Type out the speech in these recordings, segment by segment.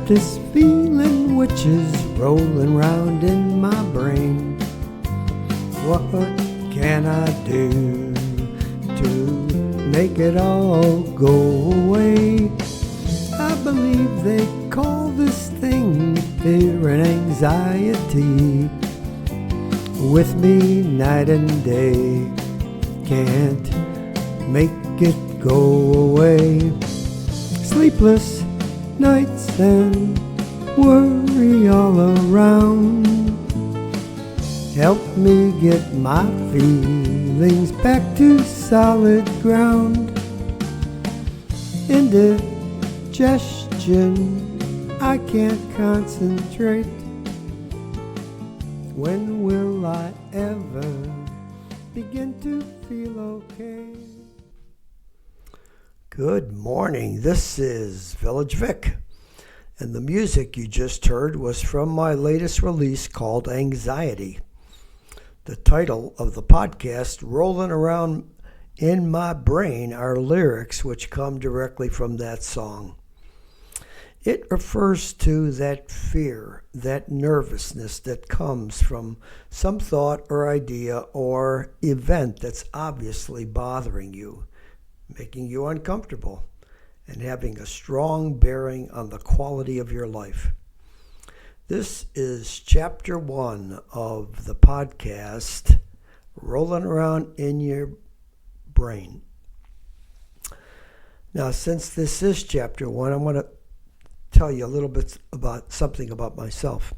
this feeling which is rolling round in my brain. What can I do to make it all go away? I believe they call this thing fear and anxiety. With me night and day, can't make it go away. Sleepless nights and worry all around. Help me get my feelings back to solid ground. Indigestion, I can't concentrate. When will I ever begin to feel okay? Good morning, this is Village Vic, and the music you just heard was from my latest release called Anxiety. The title of the podcast, Rolling Around in My Brain, are lyrics which come directly from that song. It refers to that fear, that nervousness that comes from some thought or idea or event that's obviously bothering you, making you uncomfortable, and having a strong bearing on the quality of your life. This is Chapter 1 of the podcast, Rolling Around in Your Brain. Now, since this is Chapter 1, I'm going to tell you a little bit about something about myself.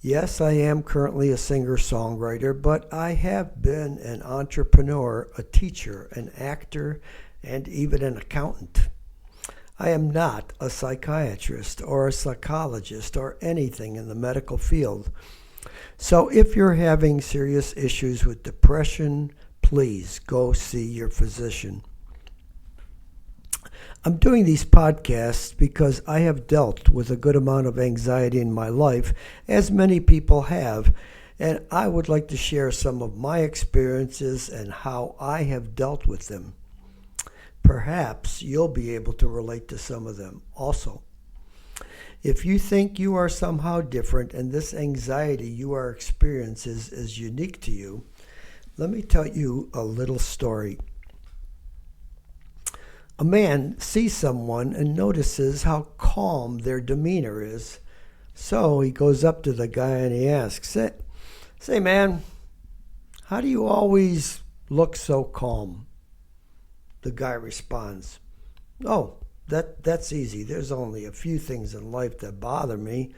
Yes, I am currently a singer-songwriter, but I have been an entrepreneur, a teacher, an actor, and even an accountant. I am not a psychiatrist or a psychologist or anything in the medical field. So if you're having serious issues with depression, please go see your physician. I'm doing these podcasts because I have dealt with a good amount of anxiety in my life, as many people have, and I would like to share some of my experiences and how I have dealt with them. Perhaps you'll be able to relate to some of them also. If you think you are somehow different and this anxiety you are experiencing is unique to you, let me tell you a little story. A man sees someone and notices how calm their demeanor is. So he goes up to the guy and he asks, Say man, how do you always look so calm? The guy responds, Oh, that's easy. There's only a few things in life that bother me.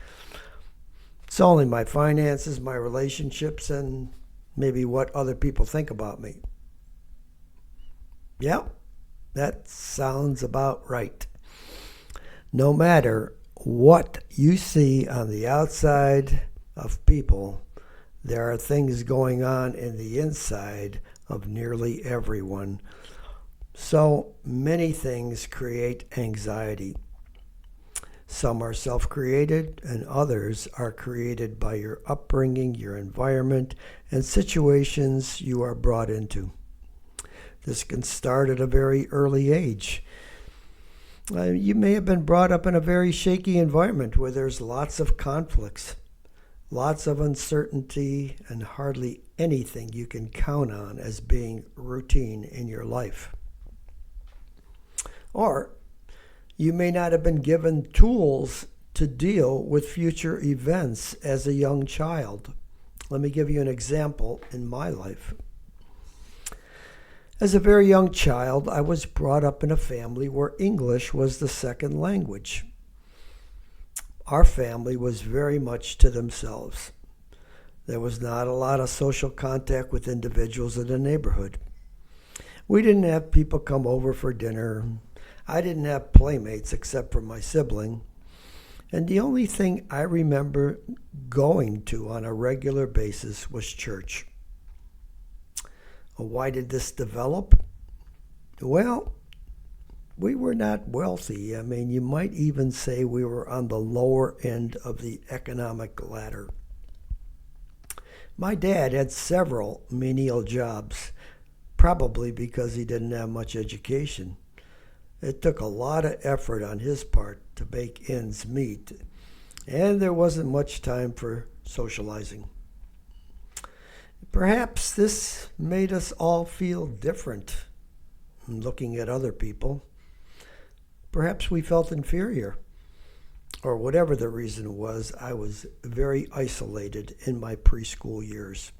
It's only my finances, my relationships, and maybe what other people think about me. Yep. That sounds about right. No matter what you see on the outside of people, there are things going on in the inside of nearly everyone. So many things create anxiety. Some are self-created and others are created by your upbringing, your environment, and situations you are brought into. This can start at a very early age. You may have been brought up in a very shaky environment where there's lots of conflicts, lots of uncertainty, and hardly anything you can count on as being routine in your life. Or you may not have been given tools to deal with future events as a young child. Let me give you an example in my life. As a very young child, I was brought up in a family where English was the second language. Our family was very much to themselves. There was not a lot of social contact with individuals in the neighborhood. We didn't have people come over for dinner. I didn't have playmates except for my sibling. And the only thing I remember going to on a regular basis was church. Why did this develop? Well, we were not wealthy. I mean, you might even say we were on the lower end of the economic ladder. My dad had several menial jobs, probably because he didn't have much education. It took a lot of effort on his part to make ends meet, and there wasn't much time for socializing. Perhaps this made us all feel different looking at other people. Perhaps we felt inferior, or whatever the reason was. I was very isolated in my preschool years.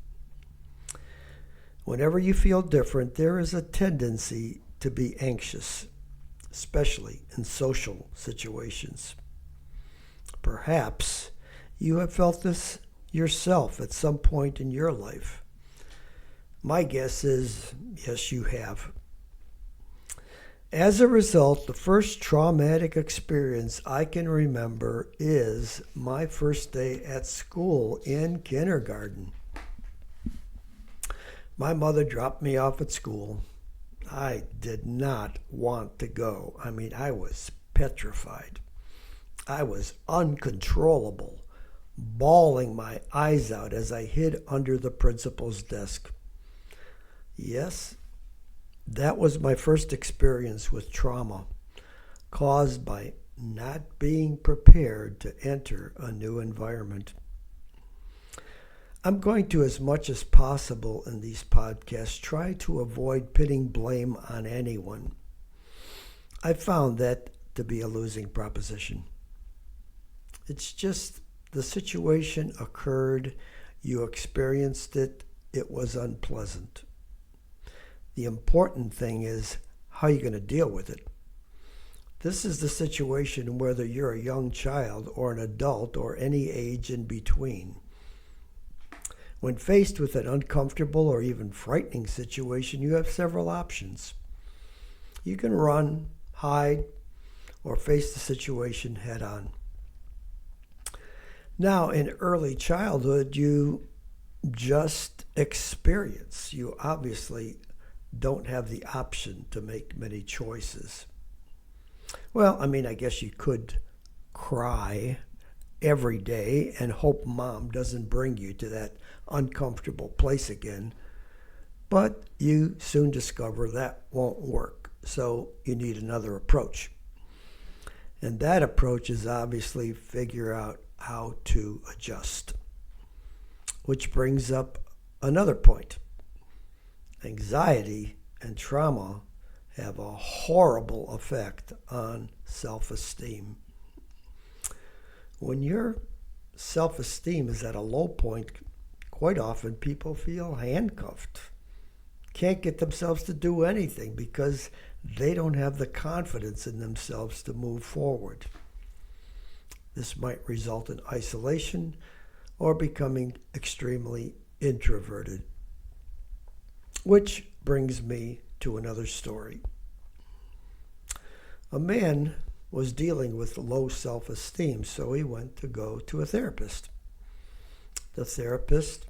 Whenever you feel different, there is a tendency to be anxious, especially in social situations. Perhaps you have felt this yourself at some point in your life. My guess is yes, you have. As a result, the first traumatic experience I can remember is my first day at school in kindergarten. My mother dropped me off at school. I did not want to go. I was petrified. I was uncontrollable, bawling my eyes out as I hid under the principal's desk. Yes, that was my first experience with trauma, caused by not being prepared to enter a new environment. I'm going to, as much as possible in these podcasts, try to avoid pitting blame on anyone. I found that to be a losing proposition. It's just the situation occurred, you experienced it, it was unpleasant. The important thing is how you're going to deal with it. This is the situation whether you're a young child or an adult or any age in between. When faced with an uncomfortable or even frightening situation, you have several options. You can run, hide, or face the situation head on. Now, in early childhood, you just experience. You obviously don't have the option to make many choices. Well, I guess you could cry every day and hope mom doesn't bring you to that uncomfortable place again. But you soon discover that won't work. So you need another approach. And that approach is obviously figure out how to adjust. Which brings up another point. Anxiety and trauma have a horrible effect on self-esteem. When your self-esteem is at a low point, quite often people feel handcuffed. Can't get themselves to do anything because they don't have the confidence in themselves to move forward. This might result in isolation or becoming extremely introverted. Which brings me to another story. A man was dealing with low self-esteem, so he went to go to a therapist. The therapist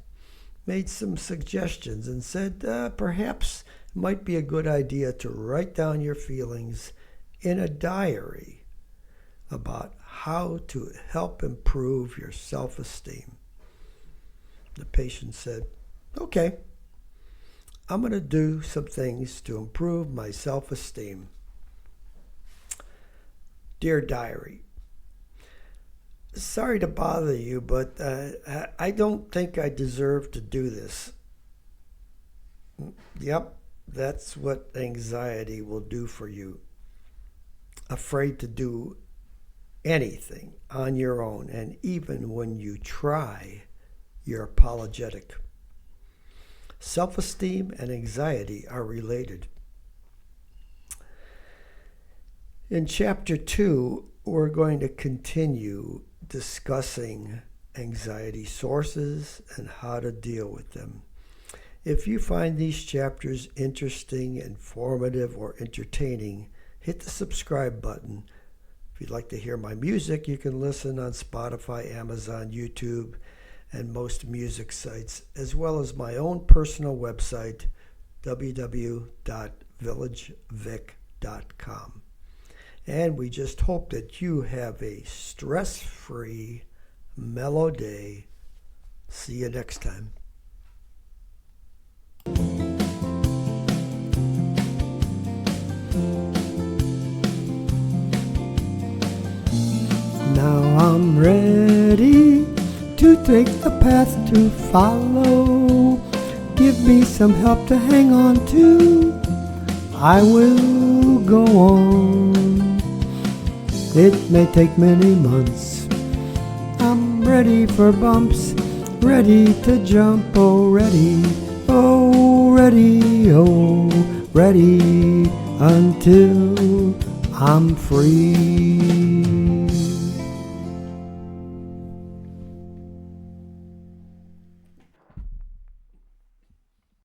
made some suggestions and said perhaps it might be a good idea to write down your feelings in a diary about how to help improve your self-esteem. The patient said, okay, I'm going to do some things to improve my self-esteem. Dear diary, sorry to bother you, but I don't think I deserve to do this. Yep, that's what anxiety will do for you. Afraid to do anything on your own, and even when you try, you're apologetic. Self-esteem and anxiety are related. In Chapter 2, we're going to continue discussing anxiety sources and how to deal with them. If you find these chapters interesting, informative, or entertaining, hit the subscribe button. If you'd like to hear my music, you can listen on Spotify, Amazon, YouTube, and most music sites, as well as my own personal website, www.villagevic.com. And we just hope that you have a stress-free, mellow day. See you next time. straight the path to follow. Give me some help to hang on to. I will go on. It may take many months. I'm ready for bumps, ready to jump, oh ready, ready until I'm free.